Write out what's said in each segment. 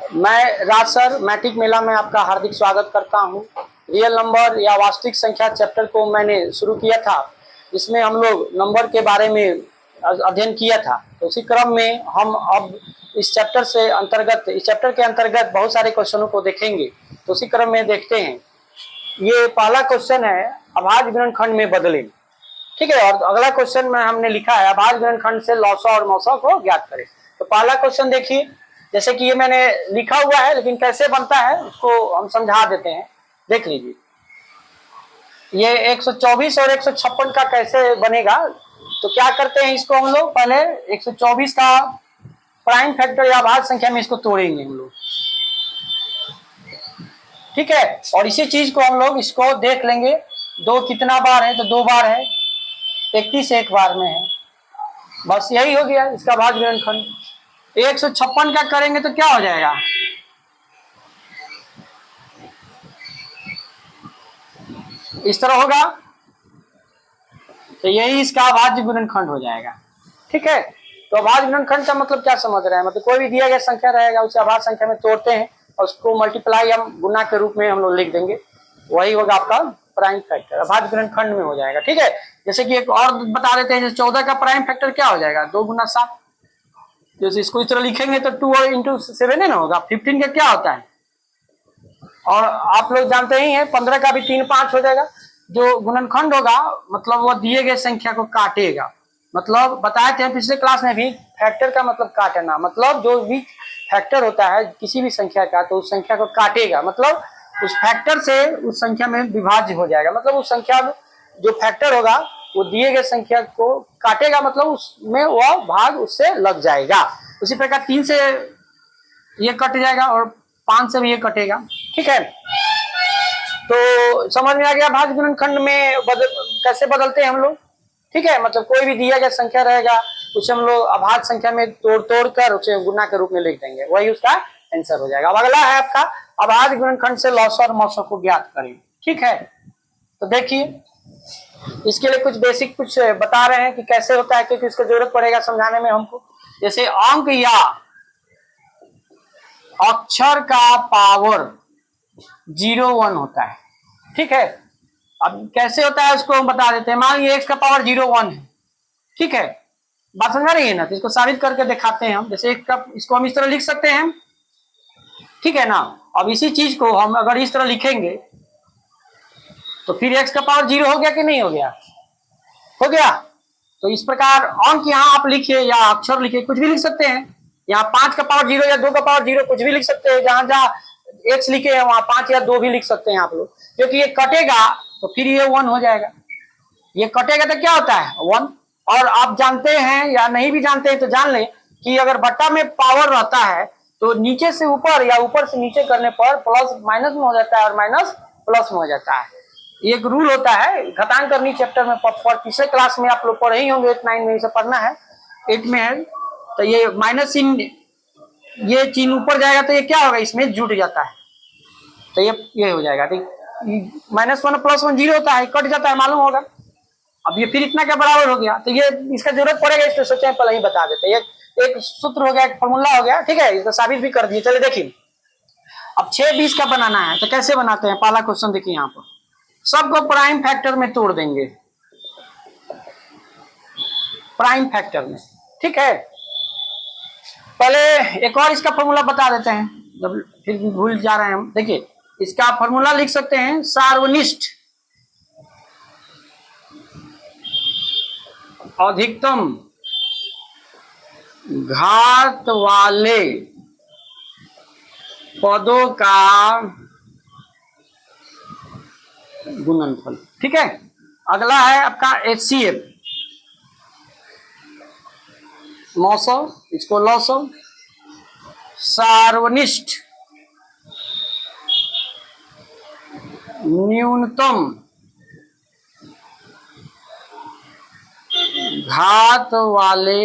मैं राज sir matric मेला में आपका हार्दिक स्वागत करता हूं। रियल नंबर या वास्तविक संख्या चैप्टर को मैंने शुरू किया था, इसमें हम लोग नंबर के बारे में अध्ययन किया था। तो उसी क्रम में हम अब इस चैप्टर के अंतर्गत बहुत सारे क्वेश्चनों को देखेंगे। तो उसी क्रम में देखते हैं। ये पहला क्वेश्चन है, अभाज्य गुणनखंड में बदलें। ठीक है, और अगला क्वेश्चन में हमने लिखा है अभाज्य गुणनखंड से लौसा और मौसा को ज्ञात करें। तो पहला क्वेश्चन देखिए, जैसे कि ये मैंने लिखा हुआ है, लेकिन कैसे बनता है उसको हम समझा देते हैं। देख लीजिए, ये 124 और 156 का कैसे बनेगा। तो क्या करते हैं, इसको हम लोग पहले 124 का प्राइम फैक्टर या भाज्य संख्या में इसको तोड़ेंगे हम लोग। ठीक है, और इसी चीज को हम लोग इसको देख लेंगे। 2 कितना बार है, तो 2 बार है, 31 एक बार में है। बस यही हो गया इसका भाज्य गुणनखंड। 156 का करेंगे तो क्या हो जाएगा, इस तरह होगा। तो यही इसका अभाज्य गुणनखंड हो जाएगा। ठीक है, तो अभाज्य गुणनखंड का मतलब क्या समझ रहे हैं, मतलब कोई भी दिया गया संख्या रहेगा उसे अभाज्य संख्या में तोड़ते हैं और उसको मल्टीप्लाई हम गुना के रूप में हम लोग लिख देंगे। वही होगा आपका प्राइम फैक्टर, अभाज्य गुणनखंड में हो जाएगा। ठीक है, जैसे कि एक और बता देते हैं, जैसे 14 का प्राइम फैक्टर क्या हो जाएगा, 2 गुना 7। जैसे इसको इस तरह लिखेंगे तो 2 इंटू 7 है ना होगा। 15 का क्या होता है, और आप लोग जानते ही हैं 15 का भी 3 5 हो जाएगा। जो गुणनखंड होगा मतलब वो दिए गए संख्या को काटेगा। मतलब बताए थे पिछले क्लास में भी, फैक्टर का मतलब काटना। मतलब जो भी फैक्टर होता है किसी भी संख्या का, तो उस संख्या को काटेगा, मतलब उस फैक्टर से उस संख्या में विभाज्य हो जाएगा। मतलब उस संख्या जो फैक्टर होगा वो दिए गए संख्या को काटेगा, मतलब उसमें वह भाग उससे लग जाएगा। उसी प्रकार 3 से ये कट जाएगा और 5 से भी ये कटेगा। ठीक है, तो समझ में आ गया भाज्य गुणनखंड में कैसे बदलते हैं हम लोग। ठीक है, मतलब कोई भी दिया गया संख्या रहेगा उसे हम लोग अभाज्य संख्या में तोड़ कर उसे गुना के रूप में लिख देंगे, वही उसका आंसर हो जाएगा। अब अगला है आपका अभाज्य गुणनखंड से लौसा और मौसा को ज्ञात करें। ठीक है, तो देखिए इसके लिए कुछ बेसिक कुछ बता रहे हैं कि कैसे होता है, क्योंकि इसको जरूरत पड़ेगा समझाने में हमको। जैसे अंक या अक्षर का पावर 0 1 होता है। ठीक है, अब कैसे होता है उसको हम बता देते हैं। मान लीजिए x का पावर 0 1 है। ठीक है, बात समझ रही है ना, तो इसको साबित करके दिखाते हैं हम। जैसे इसको हम इस तरह लिख सकते हैं। ठीक है ना, अब इसी चीज को हम अगर इस तरह लिखेंगे तो फिर x का पावर 0 हो गया कि नहीं हो गया, हो गया। तो इस प्रकार अंक यहाँ आप लिखिए या अक्षर लिखिए, कुछ भी लिख सकते हैं। यहाँ 5 का पावर 0 या 2 का पावर 0 कुछ भी लिख सकते हैं। जहां जहां x लिखे हैं वहां 5 या 2 भी लिख सकते हैं आप लोग, क्योंकि ये कटेगा तो फिर ये 1 हो जाएगा। ये कटेगा तो क्या होता है 1। और आप जानते हैं या नहीं भी जानते हैं तो जान लें कि अगर बट्टा में पावर रहता है तो नीचे से ऊपर या ऊपर से नीचे करने पर प्लस माइनस में हो जाता है और माइनस प्लस में हो जाता है। एक रूल होता है घटांक करनी चैप्टर में, पिछले क्लास में आप लोग पढ़े ही होंगे। 8 9 में इसे पढ़ना है, 8 में है। तो ये माइनस चिन्ह, ये चिन्ह ऊपर जाएगा तो ये क्या होगा, इसमें जुट जाता है, तो ये हो जाएगा। ठीक, -1 +1 0 होता है, कट जाता है, मालूम होगा। अब ये फिर इतना क्या बराबर हो गया, तो ये इसका जरूरत पड़ेगा, इसलिए सोचे पहले ही बता देते। एक सूत्र हो गया, एक फॉर्मूला हो गया। ठीक है, इसको साबित भी कर दिए। चले देखिए, अब 6 20 का बनाना है तो कैसे बनाते हैं। पहला क्वेश्चन देखिए, यहाँ पर सबको प्राइम फैक्टर में तोड़ देंगे, प्राइम फैक्टर में। ठीक है, पहले एक और इसका फॉर्मूला बता देते हैं, जब फिर भूल जा रहे हैं हम। देखिए इसका फॉर्मूला लिख सकते हैं, सार्वनिष्ठ अधिकतम घात वाले पदों का गुणनफल। ठीक है, अगला है आपका HCF 900, इसको 900। सार्वनिष्ठ न्यूनतम घात वाले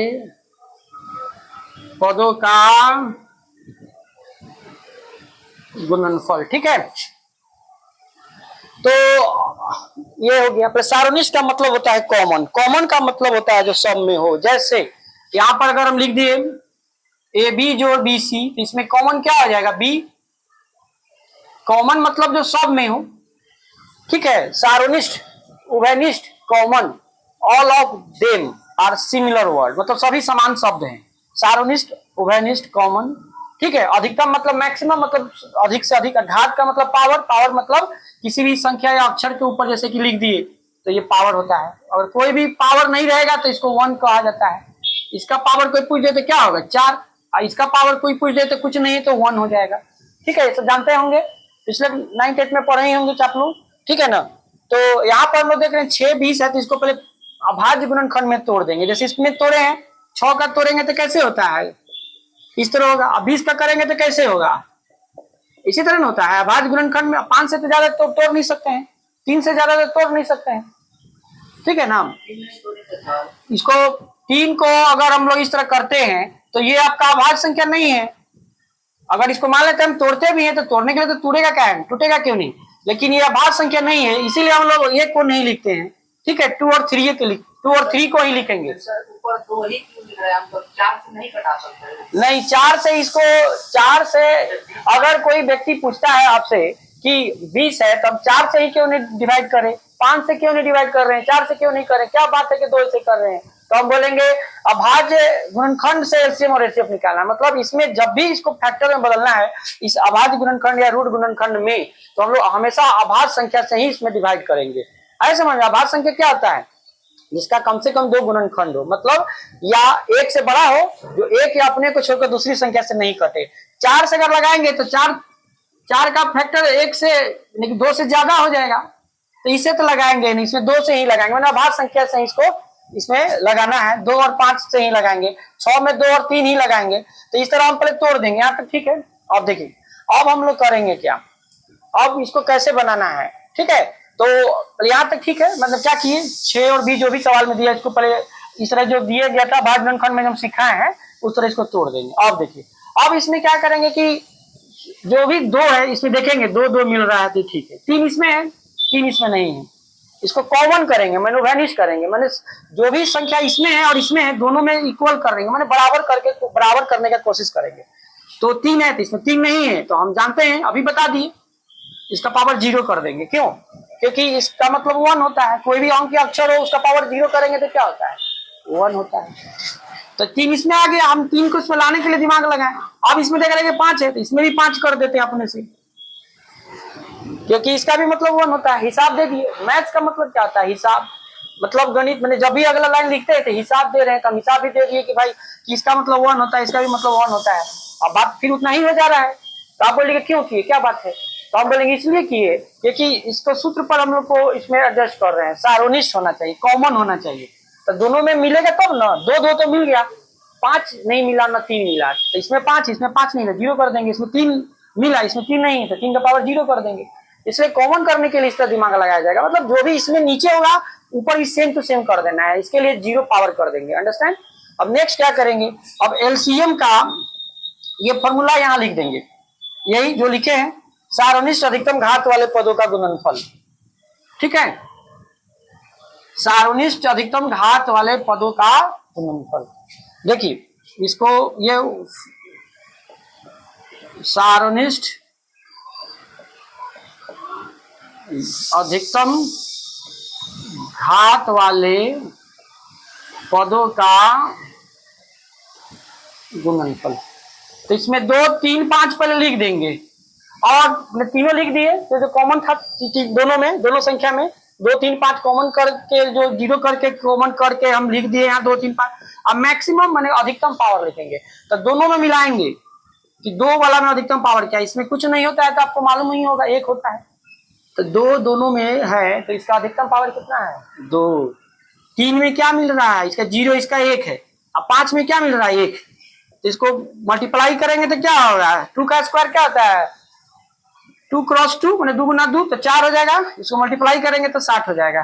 पदों का गुणनफल। ठीक है, तो ये हो गया। सार्वनिष्ठ का मतलब होता है कॉमन, कॉमन का मतलब होता है जो सब में हो। जैसे यहां पर अगर हम लिख दिए ए बी जोड़ बी सी, तो इसमें कॉमन क्या हो जाएगा, बी। कॉमन मतलब जो सब में हो, ठीक है। सारोनिस्ट, उभयनिष्ठ, common, all of them are similar word, मतलब सभी समान शब्द हैं। सारोनिष्ठ, उभयनिष्ठ, कॉमन, ठीक है। अधिकतम मतलब मैक्सिमम, मतलब अधिक से अधिक। घात का मतलब पावर, पावर मतलब किसी भी संख्या या अक्षर के ऊपर जैसे कि लिख दिए तो ये पावर होता है। अगर कोई भी पावर नहीं रहेगा तो इसको वन कहा जाता है। इसका पावर कोई पूछ दे तो क्या होगा, 4, और इसका पावर कोई पूछ दे तो कुछ नहीं तो 1 हो जाएगा, ठीक है। ये सब जानते होंगे, पिछले 9th 8th में पढ़े ही होंगे आप लोग, ठीक है ना। तो यहाँ पर हम लोग देख रहे हैं 6 20 है, तो इसको पहले अभाज्य गुणनखंड में तोड़ देंगे। जैसे इसमें तोड़े हैं, 6 का तोड़ेंगे तो कैसे होता है, इस तरह होगा। 20 का करेंगे तो कैसे होगा, इसी तरह ना होता है। अभाज्य गुणनखंड में 5 से तो ज्यादा तो तोड़ नहीं सकते हैं, 3 से ज्यादा तो तोड़ नहीं सकते हैं, ठीक है ना। इसको 3 को अगर हम लोग इस तरह करते हैं तो ये आपका अभाज्य संख्या नहीं है। अगर इसको मान लेते हैं हम तोड़ते भी हैं तो तोड़ने के लिए तो टूटेगा क्या है, टूटेगा क्यों नहीं, लेकिन ये अभाज्य संख्या नहीं है, इसीलिए हम लोग एक को नहीं लिखते हैं, ठीक है। 2 और 3 को 2 और 3 को ही लिखेंगे। ऊपर 2 ही क्यों लिख रहे हैं, हम तो 4 से नहीं कटा सकते। नहीं, 4 से इसको, 4 से अगर कोई व्यक्ति पूछता है आपसे कि 20 है तब 4 से ही क्यों नहीं डिवाइड करें, 5 से क्यों नहीं डिवाइड कर रहे हैं, 4 से क्यों नहीं करें, क्या बात है कि 2 से कर रहे हैं, तो हम बोलेंगे अभाज्य गुणनखंड से एलसीएम और एचसीएफ निकालना, मतलब इसमें जब भी इसको फैक्टर में बदलना है इस अभाज्य गुणनखंड या रूट गुणनखंड में, तो हम लोग हमेशा अभाज्य संख्या से ही इसमें डिवाइड करेंगे। ऐसे समझ, अभाज्य संख्या क्या होता है, जिसका कम से कम 2 गुणनखंड हो, मतलब या एक से बड़ा हो, जो एक या अपने को छोड़कर दूसरी संख्या से नहीं कटे। 4 से अगर लगाएंगे तो 4 का फैक्टर 1 से 2 से ज्यादा हो जाएगा, तो इसे तो लगाएंगे नहीं, इसमें 2 से ही लगाएंगे, मतलब अभाज्य संख्या से इसको इसमें लगाना है। 2 और 5 से ही लगाएंगे, 6 में 2 और 3 ही लगाएंगे, तो इस तरह हम पहले तोड़ देंगे यहाँ तक, ठीक है। अब देखिए अब हम लोग करेंगे क्या, अब इसको कैसे बनाना है, ठीक है। तो यहाँ तक ठीक है, मतलब क्या किए, 6 और 20 जो भी सवाल में दिया इसको पहले इस तरह जो दिया गया था अभाज्य गुणनखंड में हम सिखाए हैं उस तरह इसको तोड़ देंगे। अब देखिए अब इसमें क्या करेंगे कि जो भी 2 है इसमें देखेंगे 2 2 मिल रहा है तो ठीक है, 3 इसमें है 3 इसमें नहीं है, इसको कॉमन करेंगे, मैंने वैनिश करेंगे, मैंने जो भी संख्या इसमें है और इसमें है दोनों में इक्वल कर देंगे, मैंने बराबर करके बराबर करने का कोशिश करेंगे। तो 3 है तो इसमें 3 नहीं है, तो हम जानते हैं अभी बता दिए इसका पावर 0 कर देंगे, क्यों, क्योंकि इसका मतलब 1 होता है, कोई भी अंक या अक्षर हो उसका पावर 0 करेंगे तो क्या होता है, 1 होता है। तो 3 इसमें आ गया, हम 3 को इसमें लाने के लिए दिमाग लगाए। अब इसमें देख रहे हैं 5 है तो इसमें भी 5 कर देते हैं अपने से, क्योंकि इसका भी मतलब 1 होता है। हिसाब दे दिए, मैथ्स का मतलब क्या होता है, हिसाब, मतलब गणित, मैंने जब भी अगला लाइन लिखते हैं तो हिसाब दे रहे हैं, तो हम हिसाब भी दे दिए कि भाई कि इसका मतलब 1 होता है, इसका भी मतलब 1 होता है। अब बात फिर उतना ही हो जा रहा है, तो आप बोलेंगे क्यों किए, क्या बात है, तो हम बोलेंगे इसलिए किए क्योंकि इसको सूत्र पर हम लोग को इसमें एडजस्ट कर रहे हैं, सारोनिष्ठ होना चाहिए, कॉमन होना चाहिए, तो दोनों में मिलेगा तब ना, 2 2 तो मिल गया, 5 नहीं मिला ना 3 मिला, तो इसमें 5 इसमें 5 नहीं, 0 कर देंगे, इसमें 3 मिला इसमें 3 नहीं है तो 3 का पावर 0 कर देंगे। इसलिए कॉमन करने के लिए इस तरह दिमाग लगाया जाएगा, मतलब जो भी इसमें नीचे होगा ऊपर भी सेम टू सेम कर देना है, इसके लिए 0 पावर कर देंगे, अंडरस्टैंड। अब नेक्स्ट क्या करेंगे, अब एलसीएम का ये फॉर्मूला यहाँ लिख देंगे, यही जो लिखे हैं, सारोनिष्ठ अधिकतम घात वाले पदों का गुणनफल, ठीक है, सारोनिष्ठ अधिकतम घात वाले पदों का गुणनफल। देखिए इसको ये सारोनिष्ठ अधिकतम घात वाले पदों का गुणनफल, तो इसमें 2 3 5 पहले लिख देंगे, और तीनों लिख दिए, तो जो कॉमन था दोनों में, दोनों संख्या में 2 3 5 कॉमन करके, जो 0 करके कॉमन करके हम लिख दिए यहाँ 2 3 5। अब मैक्सिमम माने अधिकतम पावर लिखेंगे, तो दोनों में मिलाएंगे कि 2 वाला में अधिकतम पावर क्या है, इसमें कुछ नहीं होता है तो आपको मालूम ही होगा 1 होता है, तो 2 दोनों में है तो इसका अधिकतम पावर कितना है, 2। 3 में क्या मिल रहा है, इसका 0 इसका 1 है, अब 5 में क्या मिल रहा है 1, तो इसको मल्टीप्लाई करेंगे तो क्या हो रहा है, 2 का स्क्वायर क्या होता है, 2 क्रॉस 2 मैंने 2 गुना 2 तो 4 हो जाएगा, इसको मल्टीप्लाई करेंगे तो 60 हो जाएगा,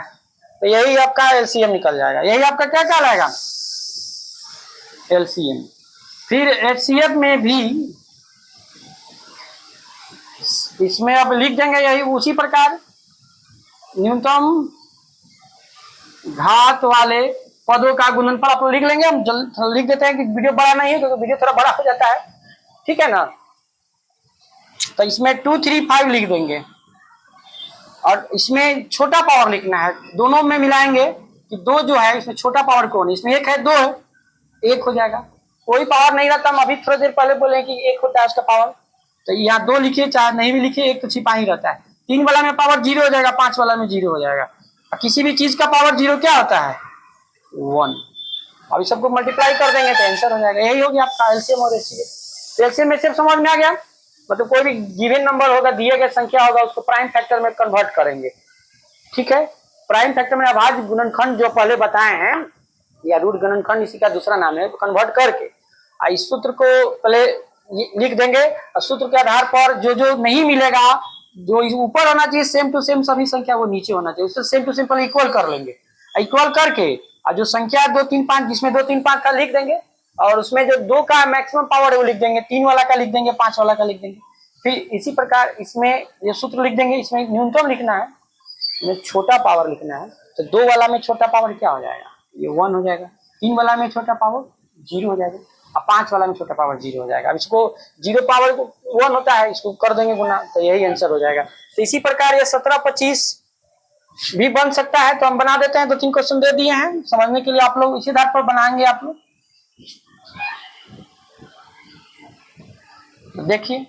तो यही आपका एलसीएम निकल जाएगा, यही आपका क्या कहलाएगा एलसीएम। फिर एचसीएफ में भी इसमें अब लिख देंगे यही उसी प्रकार, न्यूनतम घात वाले पदों का गुणनफल आप लोग लिख लेंगे। हम जल्द लिख देते हैं कि वीडियो बड़ा नहीं है, क्योंकि वीडियो थोड़ा बड़ा हो जाता है, ठीक है ना। तो इसमें 2 3 5 लिख देंगे और इसमें छोटा पावर लिखना है। दोनों में मिलाएंगे कि 2 जो है इसमें छोटा पावर कौन है, इसमें 1 है 2 है, 1 हो जाएगा। कोई पावर नहीं रहता, हम अभी थोड़ी देर पहले बोले कि 1 होता है उसका पावर, तो यहाँ 2 लिखिए, चाहे नहीं भी लिखिए, 1 तो छिपा ही रहता है। 3 वाला में पावर 0 हो जाएगा, 5 वाला में 0 हो जाएगा। किसी भी चीज का पावर 0 क्या होता है, 1। अब इस सबको मल्टीप्लाई कर देंगे तो आंसर हो जाएगा। यही हो गया आपका एलसीएम और एचसीएफ। एलसीएम में सिर्फ समझ में आ गया, मतलब कोई भी गिवन नंबर होगा, दिए गए संख्या होगा, उसको प्राइम फैक्टर में कन्वर्ट करेंगे, ठीक है। प्राइम फैक्टर में अभाज्य गुणनखंड जो पहले बताए हैं, या रूट गुणनखंड इसी का दूसरा नाम है, कन्वर्ट करके इस सूत्र को पहले लिख देंगे और सूत्र के आधार पर जो जो नहीं मिलेगा, जो ऊपर होना चाहिए सेम टू सेम सभी संख्या, वो नीचे होना चाहिए, उससे सेम टू सेम पहले इक्वल कर लेंगे। इक्वल करके और जो संख्या 2 3 5, जिसमें 2 3 5 का लिख देंगे, और उसमें जो 2 का मैक्सिमम पावर है वो लिख देंगे, 3 वाला का लिख देंगे, 5 वाला का लिख देंगे। फिर इसी प्रकार इसमें ये सूत्र लिख देंगे। इसमें न्यूनतम लिखना है, इसमें छोटा पावर लिखना है, तो 2 वाला में छोटा पावर क्या हो जाएगा, ये 1 हो जाएगा। 3 वाला में छोटा पावर 0 हो जाएगा और 5 वाला में छोटा पावर 0 हो जाएगा। अब इसको 0 पावर 1 होता है, इसको कर देंगे गुना, तो यही आंसर हो जाएगा। तो इसी प्रकार ये 17 25 भी बन सकता है। तो हम बना देते हैं, 2 3 क्वेश्चन दे दिए हैं समझने के लिए, आप लोग इसी आधार पर बनाएंगे आप लोग। तो देखिए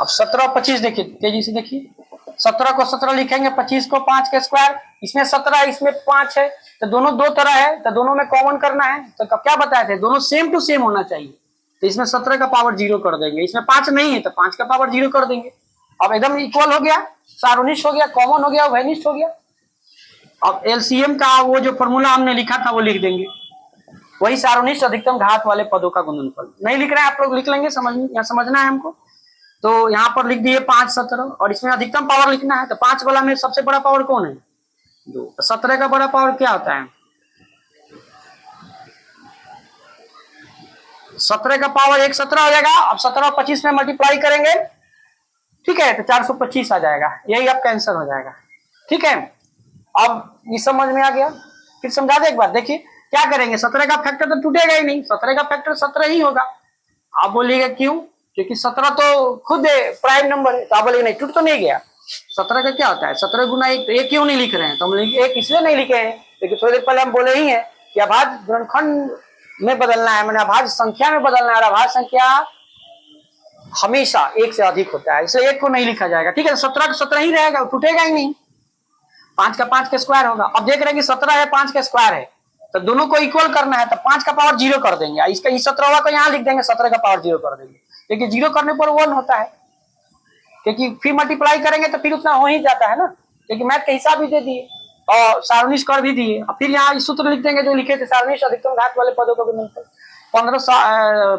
अब 17 और 25 देखिए, तेजी से देखिए। 17 को 17 लिखेंगे, 25 को 5 के स्क्वायर, इसमें 17 इसमें 5 है, तो दोनों 2 तरह है, तो दोनों में कॉमन करना है। तो क्या बताए थे, दोनों सेम टू सेम होना चाहिए, तो इसमें 17 का पावर 0 कर देंगे। इसमें 5 नहीं है तो 5 का पावर 0 कर देंगे। अब एकदम इक्वल हो गया, सार्वनिष्ठ हो गया, कॉमन हो गया, वैनिष्ठ हो गया। अब एलसीएम का वो जो फॉर्मूला हमने लिखा था वो लिख देंगे, वही सार्वनिष्ठ अधिकतम घात वाले पदों का गुणनफल। नहीं लिख रहे हैं आप लोग, लिख लेंगे, समझना है हमको। तो यहाँ पर लिख दिए 5 17, और इसमें अधिकतम पावर लिखना है, तो 5 वाला में सबसे बड़ा पावर कौन है, 2। 17 का बड़ा पावर क्या होता है, 17 का पावर 1 17 हो जाएगा। अब 17 और 25 में मल्टीप्लाई करेंगे, ठीक है, तो 425 आ जाएगा, यही आपका आंसर हो जाएगा, ठीक है। अब ये समझ में आ गया, फिर समझा दे एक बार। देखिए क्या करेंगे, 17 का फैक्टर तो टूटेगा ही नहीं, 17 का फैक्टर 17 ही होगा। आप बोलिएगा क्यों, क्योंकि 17 तो खुद प्राइम नंबर है, तो आप बोलिए नहीं टूट तो नहीं गया। 17 का क्या होता है, 17 गुना 1, तो 1 क्यों नहीं लिख रहे हैं, तो हम एक इसलिए नहीं लिखे हैं, लेकिन थोड़ी देर पहले हम बोले ही हैं कि अभाज्य गुणनखंड में बदलना है, मैंने अभाज्य संख्या में बदलना है, और अभाज्य संख्या हमेशा 1 से अधिक होता है, इसलिए 1 को नहीं लिखा जाएगा, ठीक है। 17 का 17 ही रहेगा, टूटेगा ही नहीं। 5 का 5 का स्क्वायर होगा। अब देख रहे हैं कि 17 है, 5 का स्क्वायर है, तो दोनों को इक्वल करना है, तो 5 का पावर 0 कर देंगे, इसका 17वां को यहाँ लिख देंगे, 17 का पावर 0 कर देंगे, क्योंकि 0 करने पर 1 होता है, क्योंकि फिर मल्टीप्लाई करेंगे तो फिर उतना हो ही जाता है ना, क्योंकि मैथ के हिसाब भी दे दिए और सार्वनिष्ठ कर भी दिए। और फिर यहाँ इस सूत्र लिख देंगे जो लिखे थे, सार्वनिष्ठ अधिकतम घात वाले पदों का गुणनफल।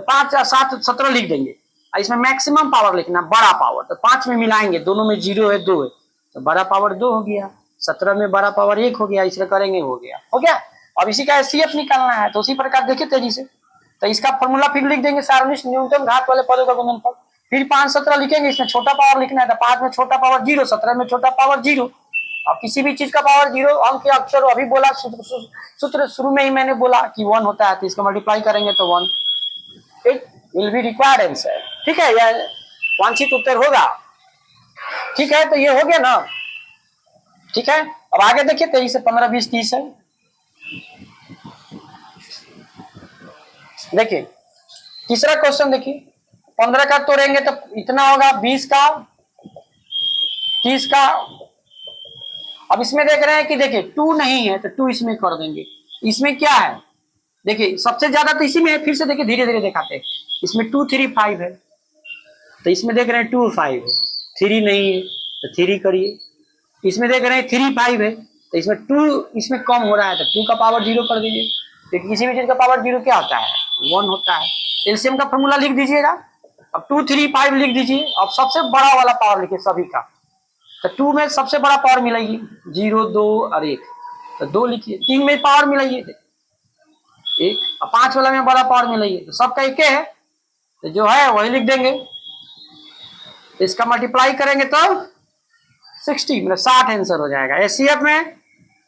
5 7 17 लिख देंगे, इसमें मैक्सिमम पावर लिखना, बड़ा पावर, तो 5 में मिलाएंगे, दोनों में 0 है 2 है, तो बड़ा पावर 2 हो गया। 17 में बड़ा पावर 1 हो गया, इसमें करेंगे हो गया। अब इसी का एचसीएफ निकालना है, तो उसी प्रकार देखिए तेजी से। तो इसका फॉर्मूला फिर लिख देंगे, सार्वनिष्ठ न्यूनतम घात वाले पदों का गुणनफल। फिर 5 17 लिखेंगे, इसमें छोटा पावर लिखना है, तो 5 में छोटा पावर 0, 17 में छोटा पावर 0। अब किसी भी चीज का पावर 0, अंक या अक्षर अभी बोला, सूत्र शुरू में ही मैंने बोला कि 1 होता है, तो इसको मल्टीप्लाई करेंगे तो 1, it will be required answer, ठीक है, यह वांछित उत्तर होगा, ठीक है। तो ये हो गया ना, ठीक है। अब आगे देखिए 23 से 15 20 30 है। देखिए तीसरा क्वेश्चन देखिए, 15 का तोड़ेंगे तो इतना होगा, 20 का, 30 का। अब इसमें देख रहे हैं कि देखिए 2 नहीं है, तो 2 इसमें कर देंगे। इसमें क्या है, देखिए सबसे ज्यादा तो इसी में है, फिर से देखिए धीरे धीरे दिखाते हैं। इसमें 2 3 5 है, तो इसमें देख रहे हैं 2 5 है, 3 नहीं है तो 3 करिए। इसमें देख रहे हैं 3 5 है, तो इसमें 2 इसमें कम हो रहा है, तो 2 का पावर 0 कर दीजिए, क्योंकि किसी भी चीज का पावर 0 क्या होता है, 1 होता है। एलसीएम का फॉर्मूला लिख दीजिएगा। अब 2 3 5 लिख दीजिए। अब सबसे बड़ा वाला पावर लिखिए सभी का, तो 2 में सबसे बड़ा पावर मिलेगी 0 2 और 1, तो 2 लिखिए। 3 में पावर मिलेगी 1, और 5 वाला में बड़ा पावर मिलेगी, तो सबका 1 है, तो जो है वही लिख देंगे। इसका मल्टीप्लाई करेंगे तो 60 मतलब 60 आंसर हो जाएगा। एचसीएफ में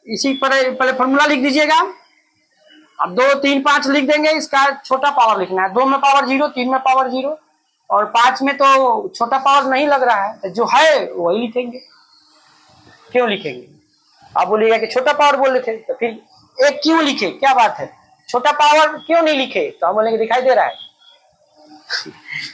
इसी पर पहले फॉर्मूला लिख दीजिएगा, अब 2 3 5 लिख देंगे, इसका छोटा पावर लिखना है। 2 में पावर 0, 3 में पावर 0 और 5 में तो छोटा पावर नहीं लग रहा है, तो जो है वही लिखेंगे। क्यों लिखेंगे? आप बोलिएगा कि छोटा पावर बोल रहे थे, तो फिर एक क्यों लिखे, क्या बात है, छोटा पावर क्यों नहीं लिखे? तो हम बोलेंगे दिखाई दे रहा है।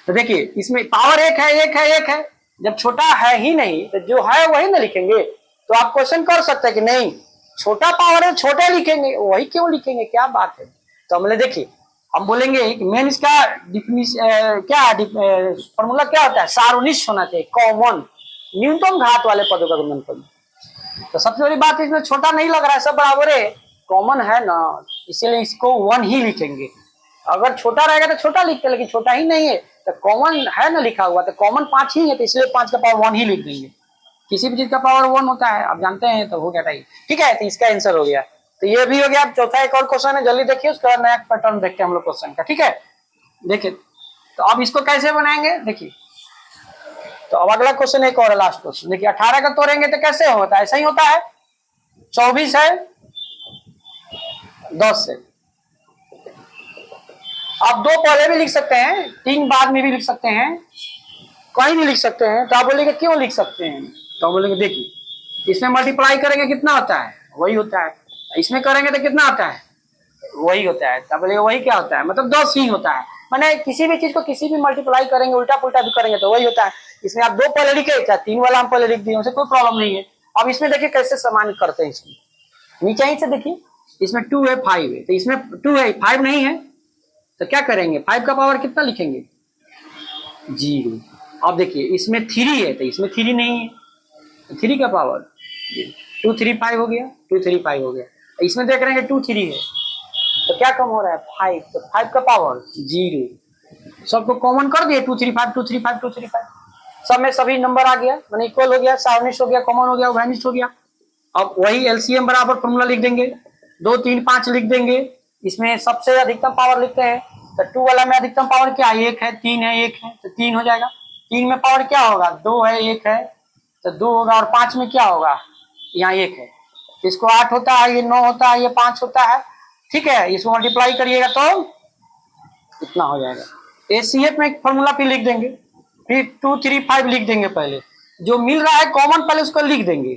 तो देखिए इसमें पावर एक है, एक है, एक है, जब छोटा है ही नहीं तो जो है वही ना लिखेंगे। तो आप क्वेश्चन कर सकते हैं कि नहीं छोटा पावर है, छोटे लिखेंगे, वही क्यों लिखेंगे, क्या बात है? तो हमने देखिए हम बोलेंगे कि मेन इसका क्या फॉर्मूला क्या होता है, सार्वनिश होना चाहिए, कॉमन, न्यूनतम घात वाले पदों का गुणनफल। तो सबसे बड़ी बात इसमें छोटा नहीं लग रहा है, सब बराबर है, कॉमन है ना, इसीलिए इसको 1 ही लिखेंगे। अगर छोटा रहेगा तो छोटा लिखते, लेकिन छोटा ही नहीं है तो कॉमन है ना लिखा हुआ, तो कॉमन 5 ही है, तो इसलिए 5 का पावर 1 ही लिख देंगे। किसी भी चीज का पावर 1 होता है, आप जानते हैं, तो हो गया टाइम। ठीक है, तो इसका आंसर हो गया। तो ये भी हो गया। चौथा एक और क्वेश्चन है, जल्दी देखिए, उसका नया पैटर्न देखते हैं हम लोग क्वेश्चन का। ठीक है, देखिए तो अब इसको कैसे बनाएंगे, देखिए तो अब अगला क्वेश्चन एक और लास्ट क्वेश्चन। देखिए 18 का तोड़ेंगे तो कैसे होता है, ऐसा ही होता है। 24 है 10 से, आप 2 पहले भी लिख सकते हैं, 3 बाद में भी लिख सकते हैं, कहीं भी लिख सकते हैं। तो आप बोलेंगे क्यों लिख सकते हैं, तो बोलेंगे देखिए इसमें मल्टीप्लाई करेंगे कितना होता है, वही होता है, इसमें करेंगे तो कितना आता है, वही होता है। तब बोलेंगे वही क्या होता है, मतलब 10 ही होता है। मैंने किसी भी चीज को किसी भी मल्टीप्लाई करेंगे, उल्टा पुल्टा भी करेंगे तो वही होता है। इसमें आप 2 पहले लिखे, चाहे 3 वाला हम पहले लिख दिए, उसे कोई प्रॉब्लम नहीं है। अब इसमें देखिए कैसे समान करते हैं, इसमें नीचे ही से देखिए, इसमें 2 है 5 है, तो इसमें 2 है 5 नहीं है, तो क्या करेंगे, 5 का पावर कितना लिखेंगे, 0। अब देखिए इसमें 3 है, तो इसमें 3 नहीं है, तो 3 का पावर 2 3 5 हो गया, 2 3 5 हो गया। इसमें देख रहे हैं 2 3 है, तो क्या कम हो रहा है 5, तो 5 का पावर 0। सबको कॉमन कर दिए, 2 3 5 2 3 5 2 3 5, सब में सभी नंबर आ गया, मैंने इक्वल हो गया, सावनिश हो गया, कॉमन हो गया, वैनिश हो गया। अब वही एलसीएम बराबर फॉर्मूला लिख देंगे, 2 3 5 लिख देंगे, इसमें सबसे अधिकतम पावर लिखते हैं। तो 2 वाला में अधिकतम पावर क्या है, 1 है, 3 है, 1 है, तो 3 हो जाएगा। 3 में पावर क्या होगा, 2 है, 1 है, तो 2 होगा, और 5 में क्या होगा, यहाँ 1 है, इसको 8 होता है, ये 9 होता है, ये 5 होता है। ठीक है, इसको मल्टीप्लाई करिएगा तो इतना हो जाएगा। एसीएफ में एक फॉर्मूला फिर लिख देंगे, फिर 2 3 5 लिख देंगे, पहले जो मिल रहा है कॉमन पहले उसको लिख देंगे।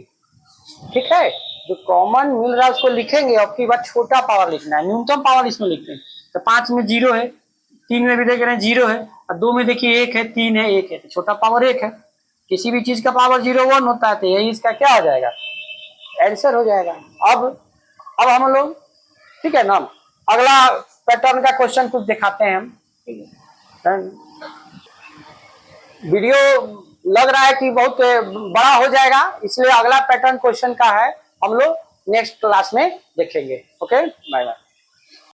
ठीक है, जो कॉमन मिल रहा है उसको लिखेंगे, और फिर बाद छोटा पावर लिखना है, न्यूनतम पावर इसमें लिखते हैं। तो 5 में 0 है, 3 में भी देख रहे हैं 0 है, और 2 में देखिए 1 है, 3 है, 1 है, तो छोटा पावर 1 है। किसी भी चीज का पावर 0 1 होता है, तो यही इसका क्या हो जाएगा, आंसर हो जाएगा। अब हम लोग, ठीक है ना, अगला पैटर्न का क्वेश्चन कुछ दिखाते हैं हम। वीडियो लग रहा है कि बहुत बड़ा हो जाएगा, इसलिए अगला पैटर्न क्वेश्चन का है, हम लोग नेक्स्ट क्लास में देखेंगे। Okay, bye bye.